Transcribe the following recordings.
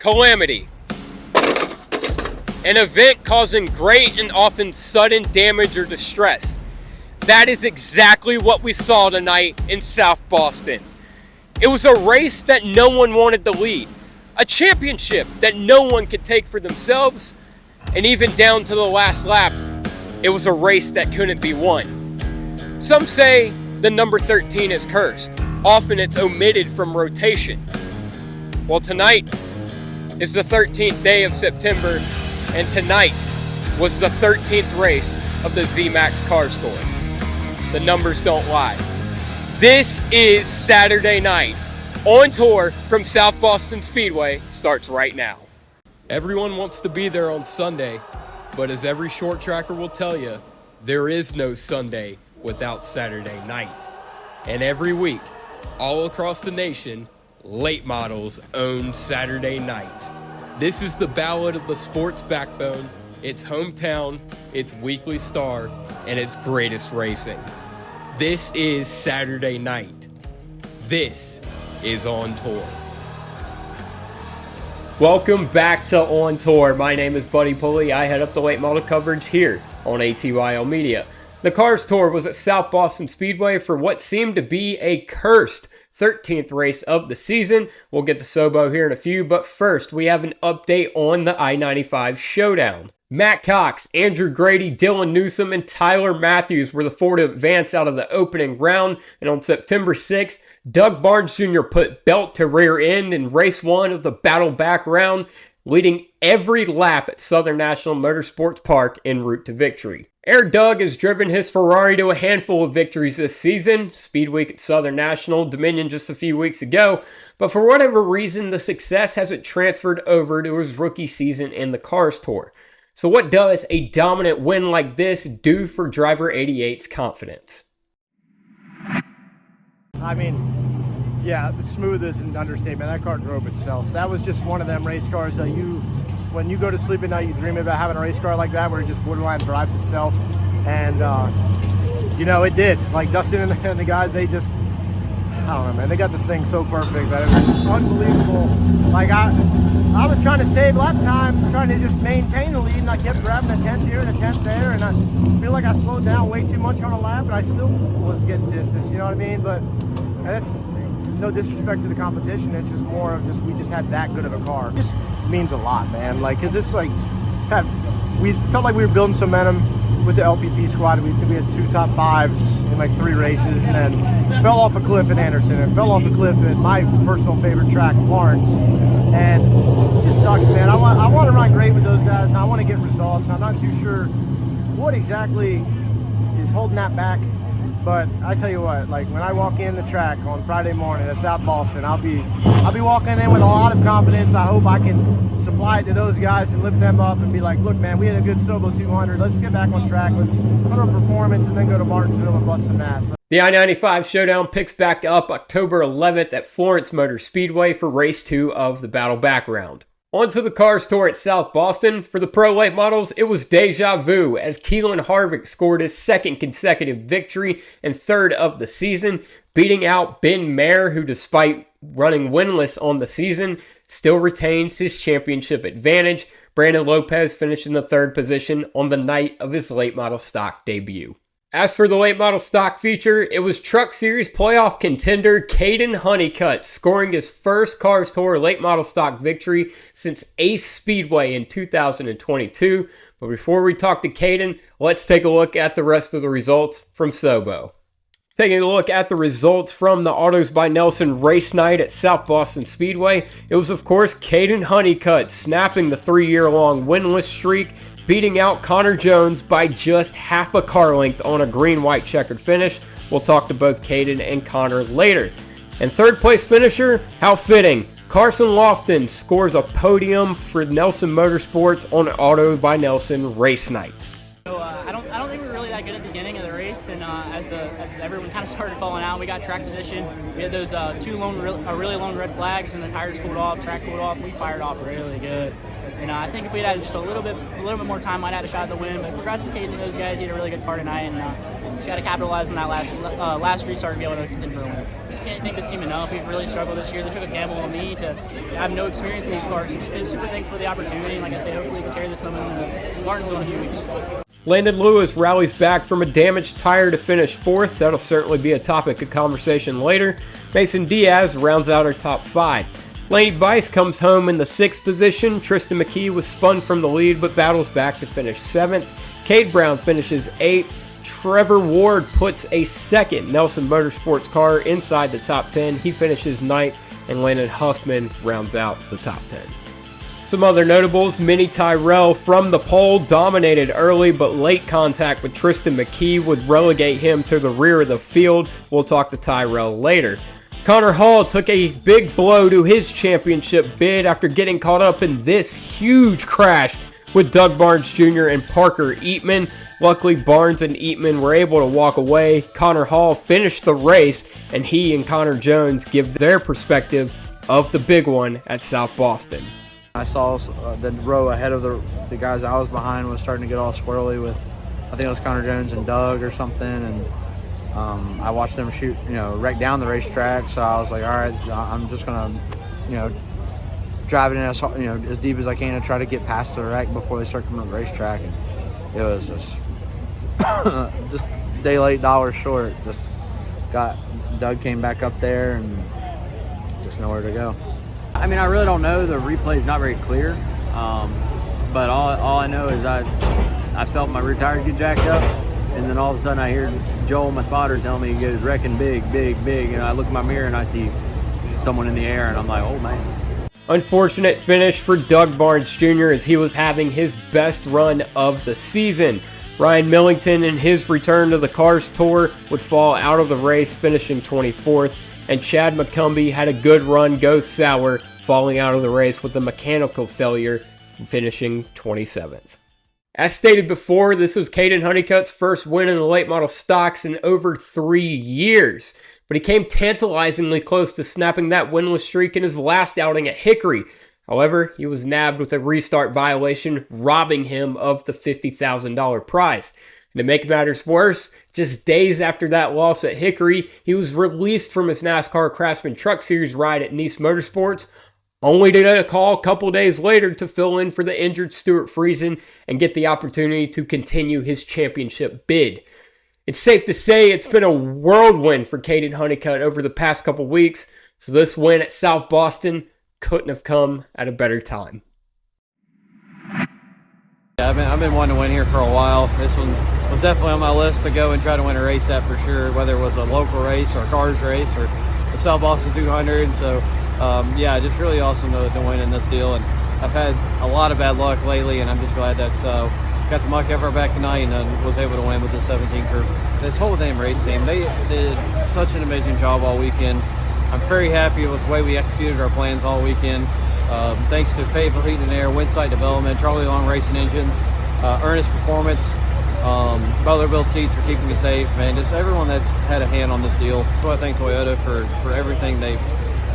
Calamity. An event causing great and often sudden damage or distress. That is exactly what we saw tonight in South Boston. It was a race that no one wanted to lead, a championship that no one could take for themselves, and even down to the last lap, it was a race that couldn't be won. Some say the number 13 is cursed. Often it's omitted from rotation. Well, tonight is the 13th day of September, and tonight was the 13th race of the zMAX Cars Tour. The numbers don't lie. This is Saturday night. On Tour from South Boston Speedway starts right now. Everyone wants to be there on Sunday, but as every short tracker will tell you, there is no Sunday without Saturday night. And every week, all across the nation, late models own Saturday night. This is the ballad of the sport's backbone, its hometown, its weekly star, and its greatest racing. This is Saturday night. This is On Tour. Welcome back to On Tour. My name is Buddy Pulley. I head up the late model coverage here on ATYL Media. The Cars Tour was at South Boston Speedway for what seemed to be a cursed 13th race of the season. We'll get to Sobo here in a few, but first we have an update on the I-95 showdown. Matt Cox, Andrew Grady, Dylan Newsom, and Tyler Matthews were the four to advance out of the opening round, and on September 6th, Doug Barnes Jr. put belt to rear end in race one of the battle back round, leading every lap at Southern National Motorsports Park en route to victory. Air Doug has driven his Ferrari to a handful of victories this season, Speed Week at Southern National, Dominion just a few weeks ago, but for whatever reason, the success hasn't transferred over to his rookie season in the Cars Tour. So what does a dominant win like this do for Driver 88's confidence? I mean, yeah, smooth is an understatement. That car drove itself. That was just one of them race cars that when you go to sleep at night, you dream about having a race car like that where it just borderline drives itself. And, it did. Like Dustin and the guys, they just, I don't know, man. They got this thing so perfect that it was unbelievable. Like, I was trying to save lap time, trying to just maintain the lead, and I kept grabbing a 10th here and a 10th there, and I feel like I slowed down way too much on a lap, but I still was getting distance, you know what I mean? But that's no disrespect to the competition. It's just more of we just had that good of a car. It just means a lot, man. Like, because it's like, we felt like we were building some momentum with the LPP squad. We had 2 top 5s in like 3 races, and then fell off a cliff at Anderson, and fell off a cliff at my personal favorite track, Lawrence. And it just sucks, man. I want to run great with those guys, and I want to get results. I'm not too sure what exactly is holding that back. But I tell you what, like when I walk in the track on Friday morning at South Boston, I'll be walking in with a lot of confidence. I hope I can supply it to those guys and lift them up and be like, look, man, we had a good Sobo 200. Let's get back on track. Let's put our performance and then go to Martinsville and bust some ass. The I-95 showdown picks back up October 11th at Florence Motor Speedway for race 2 of the battle back round. On to the Cars Tour at South Boston. For the Pro Late Models, it was deja vu as Keelan Harvick scored his second consecutive victory and third of the season, beating out Ben Mayer, who despite running winless on the season, still retains his championship advantage. Brandon Lopez finished in the 3rd position on the night of his late model stock debut. As for the late model stock feature, it was Truck Series playoff contender Kaden Honeycutt scoring his first Cars Tour late model stock victory since Ace Speedway in 2022. But before we talk to Kaden, let's take a look at the rest of the results from Sobo. Taking a look at the results from the Autos by Nelson race night at South Boston Speedway, it was of course Kaden Honeycutt snapping the 3-year-long winless streak, beating out Connor Jones by just half a car length on a green-white-checkered finish. We'll talk to both Kaden and Connor later. And 3rd place finisher, how fitting, Carson Lofton scores a podium for Nelson Motorsports on Auto by Nelson race night. So I don't think we were really that good at the beginning of the race, and as everyone kind of started falling out, we got track position. We had those really lone red flags, and the tires cooled off, track cooled off. We fired off really good. And I think if we had just a little bit more time, might have had a shot at the win. But congrats to Kaden and those guys. He had a really good car tonight, and just got to capitalize on that last restart to be able to contend for a win. Just can't thank this team enough. We've really struggled this year. They took a gamble on me to have no experience in these cars. So just super thankful for the opportunity. And like I say, hopefully we can carry this momentum to Martinsville in a few weeks. Landen Lewis rallies back from a damaged tire to finish 4th. That'll certainly be a topic of conversation later. Mason Diaz rounds out our top 5. Laney Bice comes home in the 6th position. Tristan McKee was spun from the lead but battles back to finish 7th. Cade Brown finishes 8th. Trevor Ward puts a second Nelson Motorsports car inside the top 10. He finishes 9th, and Landon Huffman rounds out the top 10. Some other notables: Mini Tyrell from the pole dominated early, but late contact with Tristan McKee would relegate him to the rear of the field. We'll talk to Tyrell later. Connor Hall took a big blow to his championship bid after getting caught up in this huge crash with Doug Barnes Jr. and Parker Eatman. Luckily, Barnes and Eatman were able to walk away. Connor Hall finished the race, and he and Connor Jones give their perspective of the big one at South Boston. I saw the row ahead of the guys I was behind was starting to get all squirrely with, I think it was Connor Jones and Doug or something, and I watched them shoot, wreck down the racetrack. So I was like, all right, I'm just gonna, drive it in as deep as I can to try to get past the wreck before they start coming on the racetrack. And it was just day late, dollar short. Doug came back up there and just nowhere to go. I mean, I really don't know. The replay is not very clear, but all I know is I felt my rear tires get jacked up, and then all of a sudden I hear Joel, my spotter, tell me he goes wrecking big, big, big, and I look in my mirror and I see someone in the air, and I'm like, oh man. Unfortunate finish for Doug Barnes Jr. as he was having his best run of the season. Ryan Millington in his return to the Cars Tour would fall out of the race, finishing 24th. And Chad McCumbee had a good run go sour, falling out of the race with a mechanical failure, finishing 27th. As stated before, this was Kaden Honeycutt's first win in the late model stocks in over 3 years, but he came tantalizingly close to snapping that winless streak in his last outing at Hickory. However, he was nabbed with a restart violation, robbing him of the $50,000 prize. And to make matters worse, just days after that loss at Hickory, he was released from his NASCAR Craftsman Truck Series ride at Nice Motorsports, only to get a call a couple days later to fill in for the injured Stuart Friesen and get the opportunity to continue his championship bid. It's safe to say it's been a whirlwind for Kaden Honeycutt over the past couple weeks, so this win at South Boston couldn't have come at a better time. Yeah, I've been wanting to win here for a while. This one was definitely on my list to go and try to win a race at for sure, whether it was a local race or a cars race or the South Boston 200. So, yeah, just really awesome to win in this deal. And I've had a lot of bad luck lately, and I'm just glad that got the muck effort back tonight and was able to win with the 17 crew. This whole damn race team, they did such an amazing job all weekend. I'm very happy with the way we executed our plans all weekend. Thanks to Fayetteville Heating and Air, Winsight Development, Charlie Long Racing Engines, Ernest Performance, Butler Built Seats for keeping me safe, man. Just everyone that's had a hand on this deal. So I thank Toyota for everything they've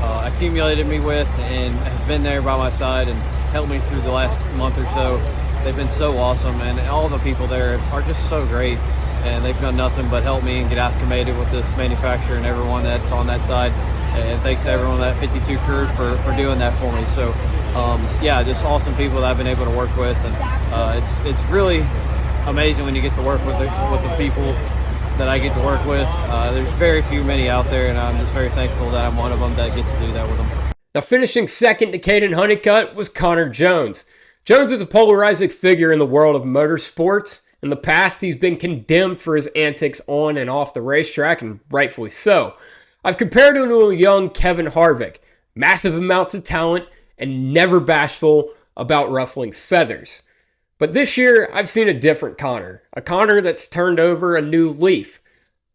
accumulated me with and have been there by my side and helped me through the last month or so. They've been so awesome, and all the people there are just so great, and they've done nothing but help me and get acclimated with this manufacturer and everyone that's on that side. And thanks to everyone that 52 crews for doing that for me. So, yeah, just awesome people that I've been able to work with, and it's really amazing when you get to work with the people that I get to work with. There's many out there, and I'm just very thankful that I'm one of them that gets to do that with them. Now, finishing second to Kaden Honeycutt was Connor Jones. Jones is a polarizing figure in the world of motorsports. In the past, he's been condemned for his antics on and off the racetrack, and rightfully so. I've compared him to a young Kevin Harvick, massive amounts of talent and never bashful about ruffling feathers. But this year, I've seen a different Connor, a Connor that's turned over a new leaf.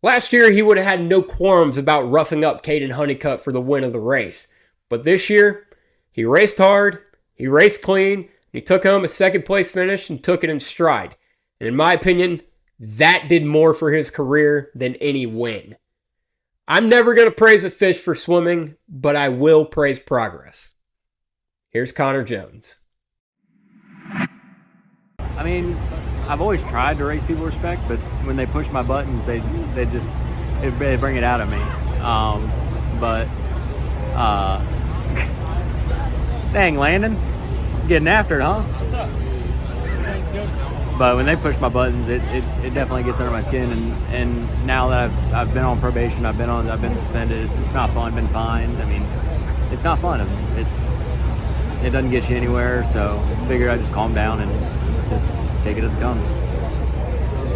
Last year, he would have had no qualms about roughing up Kaden Honeycutt for the win of the race. But this year, he raced hard, he raced clean, and he took home a second place finish and took it in stride. And in my opinion, That did more for his career than any win. I'm never going to praise a fish for swimming, but I will praise progress. Here's Connor Jones. I mean, I've always tried to raise people respect, but when they push my buttons, they bring it out of me. Dang, Landen, getting after it, huh? What's up? Thanks, good. But when they push my buttons, it definitely gets under my skin. And now that I've been on probation, I've been suspended. It's not fun. Been fined. I mean, it's not fun. It doesn't get you anywhere. So I figured I'd just calm down and just take it as it comes.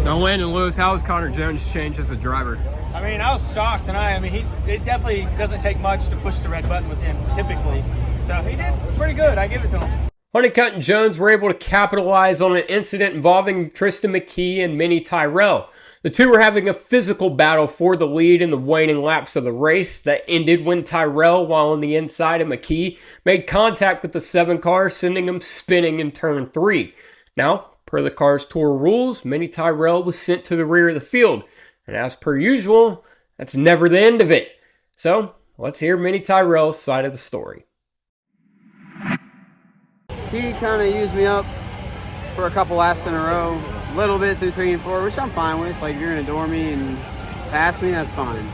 Now, Landen Lewis, how has Connor Jones changed as a driver? I mean, I was shocked tonight. I mean, it definitely doesn't take much to push the red button with him, typically. So he did pretty good. I give it to him. Honeycutt and Jones were able to capitalize on an incident involving Tristan McKee and Mini Tyrell. The two were having a physical battle for the lead in the waning laps of the race that ended when Tyrell, while on the inside of McKee, made contact with the 7 car, sending him spinning in turn 3. Now, per the Cars Tour rules, Mini Tyrell was sent to the rear of the field. And as per usual, that's never the end of it. So, let's hear Mini Tyrell's side of the story. He kind of used me up for a couple laps in a row, a little bit through 3 and 4, which I'm fine with. Like, if you're going to door me and pass me, that's fine.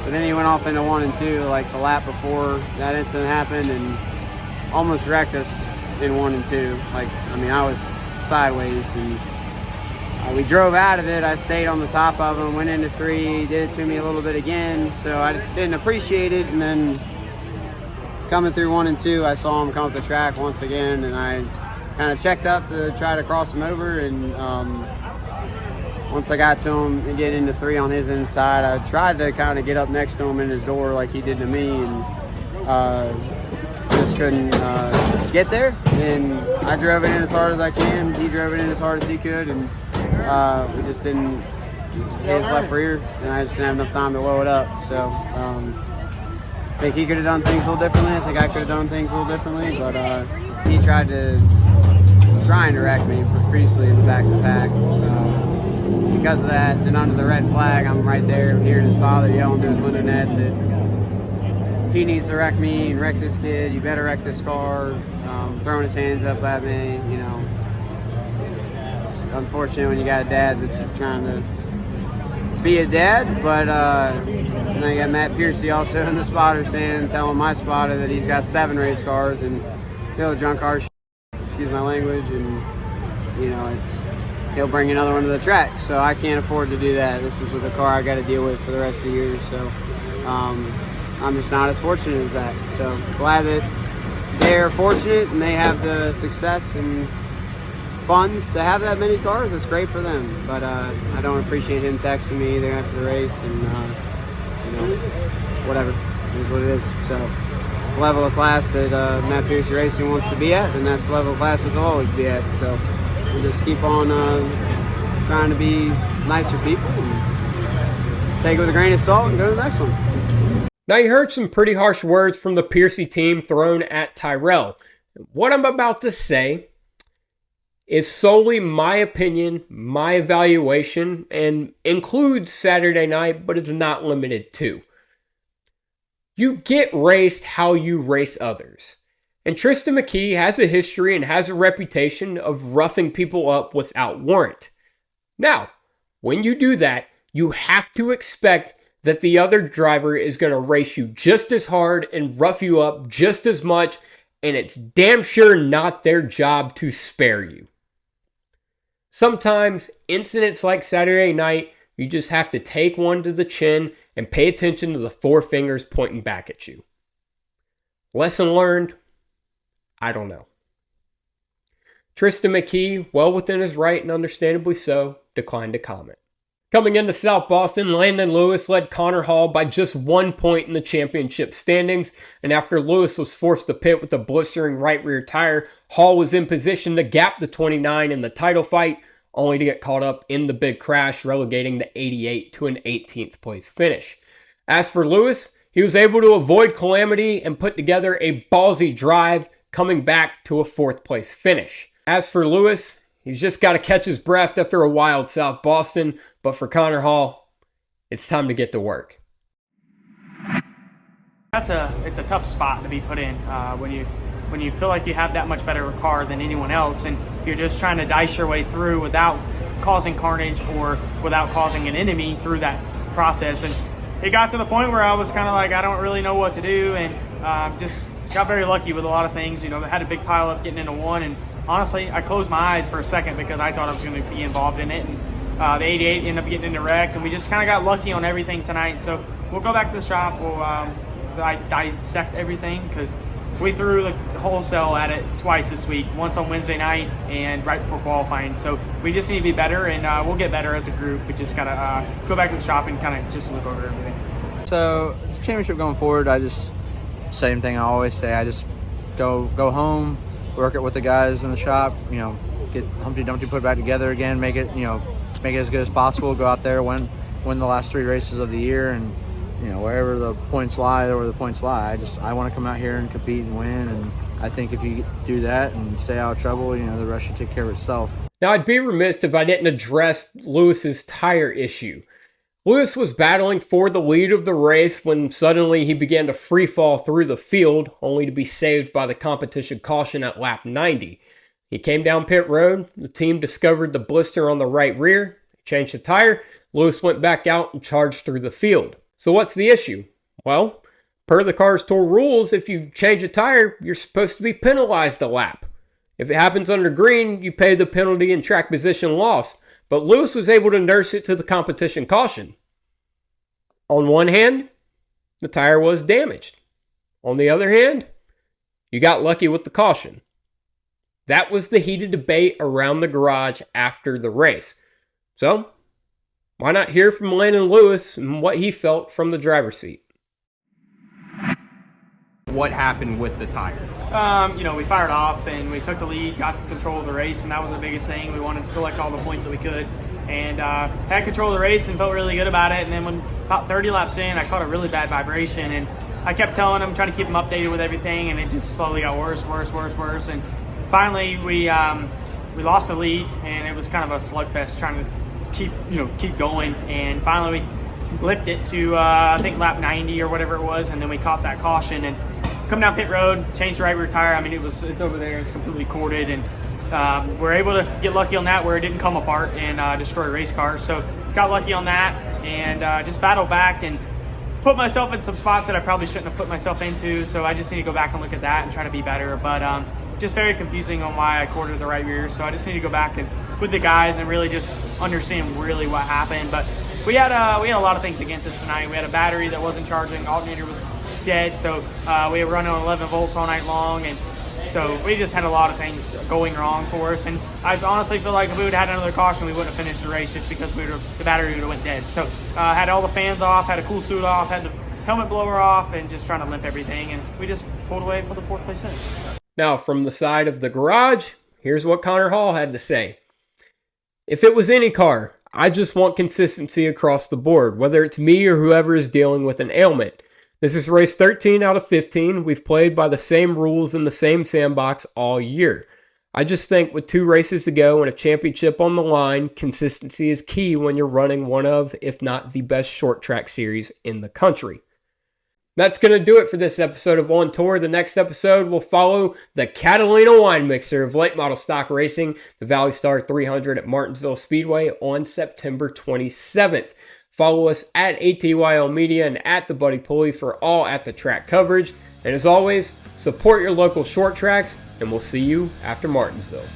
But then he went off into 1 and 2, like the lap before that incident happened, and almost wrecked us in 1 and 2. Like, I mean, I was sideways, and we drove out of it. I stayed on the top of him, went into 3, did it to me a little bit again, so I didn't appreciate it. And then coming through 1 and 2, I saw him come up the track once again, and I kind of checked up to try to cross him over. And once I got to him and get into 3 on his inside, I tried to kind of get up next to him in his door like he did to me, and just couldn't get there. And I drove it in as hard as I can. He drove it in as hard as he could, and we just didn't hit his left rear, and I just didn't have enough time to blow it up. So I think he could have done things a little differently. I think I could have done things a little differently, but he tried to wreck me profusely in the back of the pack. Because of that, and under the red flag, I'm right there hearing his father yelling through his window net that he needs to wreck me and wreck this kid. You better wreck this car. Throwing his hands up at me, you know. It's unfortunate when you got a dad that's trying to be a dad, but and I got Matt Piercy also in the spotter stand telling my spotter that he's got 7 race cars and he'll drunk car, excuse my language, and you know, he'll bring another one to the track. So I can't afford to do that. This is with the car I got to deal with for the rest of the year. So I'm just not as fortunate as that. So glad that they're fortunate and they have the success and funds to have that many cars. It's great for them. But I don't appreciate him texting me either after the race, and you know, whatever. It is what it is. So it's a level of class that Matt Piercy Racing wants to be at, and that's the level of class that they'll always be at. So we'll just keep on trying to be nicer people and take it with a grain of salt and go to the next one. Now, you heard some pretty harsh words from the Piercy team thrown at Tyrell. What I'm about to say is solely my opinion, my evaluation, and includes Saturday night, but it's not limited to. You get raced how you race others. And Tristan McKee has a history and has a reputation of roughing people up without warrant. Now, when you do that, you have to expect that the other driver is going to race you just as hard and rough you up just as much, and it's damn sure not their job to spare you. Sometimes, incidents like Saturday night, you just have to take one to the chin and pay attention to the 4 fingers pointing back at you. Lesson learned? I don't know. Tristan McKee, well within his right and understandably so, declined to comment. Coming into South Boston, Landen Lewis led Connor Hall by just 1 point in the championship standings, and after Lewis was forced to pit with a blistering right rear tire, Hall was in position to gap the 29 in the title fight, only to get caught up in the big crash, relegating the 88 to an 18th place finish. As for Lewis, he was able to avoid Calamity and put together a ballsy drive, coming back to a 4th place finish. As for Lewis, He's just got to catch his breath after a wild South Boston, but for Connor Hall, it's time to get to work. It's a tough spot to be put in when you feel like you have that much better car than anyone else, and you're just trying to dice your way through without causing carnage or without causing an enemy through that process. And it got to the point where I was kind of like, I don't really know what to do, and just got very lucky with a lot of things. I had a big pile up getting into one, and honestly, I closed my eyes for a second because I thought I was going to be involved in it. And the 88 ended up getting into wreck, and we just kind of got lucky on everything tonight. So we'll go back to the shop. We'll dissect everything because we threw the wholesale at it twice this week, once on Wednesday night and right before qualifying. So we just need to be better, and we'll get better as a group. We just got to go back to the shop and kind of just look over everything. So the championship going forward, same thing I always say. I just go home, work it with the guys in the shop, get Humpty Dumpty put back together again, make it as good as possible, go out there, win the last 3 races of the year, and wherever the points lie, where the points lie. I want to come out here and compete and win, and I think if you do that and stay out of trouble, the rest should take care of itself. Now, I'd be remiss if I didn't address Lewis's tire issue. Lewis was battling for the lead of the race when suddenly he began to free fall through the field, only to be saved by the competition caution at lap 90. He came down pit road, the team discovered the blister on the right rear, changed the tire, Lewis went back out and charged through the field. So what's the issue? Well, per the Cars Tour rules, if you change a tire, you're supposed to be penalized a lap. If it happens under green, you pay the penalty and track position loss. But Lewis was able to nurse it to the competition caution. On one hand, the tire was damaged. On the other hand, you got lucky with the caution. That was the heated debate around the garage after the race. So, why not hear from Landen Lewis and what he felt from the driver's seat? What happened with the tire? We fired off and we took the lead, got control of the race, and that was the biggest thing. We wanted to collect all the points that we could, and had control of the race and felt really good about it. And then when about 30 laps in, I caught a really bad vibration, and I kept telling him, trying to keep him updated with everything, and it just slowly got worse. And finally, we lost the lead, and it was kind of a slugfest trying to keep going. And finally, we blipped it to I think lap 90 or whatever it was, and then we caught that caution and come down pit road, change the right rear tire. I mean, it's over there. It's completely corded, and we're able to get lucky on that where it didn't come apart and destroy a race car. So got lucky on that and just battled back and put myself in some spots that I probably shouldn't have put myself into. So I just need to go back and look at that and try to be better. But just very confusing on why I quartered the right rear. So I just need to go back and with the guys and really just understand really what happened. But we had a lot of things against us tonight. We had a battery that wasn't charging, alternator was dead, so we were running on 11 volts all night long, and so we just had a lot of things going wrong for us. And I honestly feel like if we would have had another caution, we wouldn't have finished the race just because the battery would have went dead. So had all the fans off, had a cool suit off, had the helmet blower off, and just trying to limp everything, and we just pulled away for the 4th place finish. Now, from the side of the garage, here's what Connor Hall had to say. If it was any car, I just want consistency across the board, whether it's me or whoever is dealing with an ailment. This is race 13 out of 15. We've played by the same rules in the same sandbox all year. I just think with 2 races to go and a championship on the line, consistency is key when you're running one of, if not the best short track series in the country. That's going to do it for this episode of On Tour. The next episode will follow the Catalina wine mixer of late model stock racing, the Valley Star 300 at Martinsville Speedway on September 27th. Follow us at ATYL Media and at The Buddy Pulley for all at the track coverage. And as always, support your local short tracks, and we'll see you after Martinsville.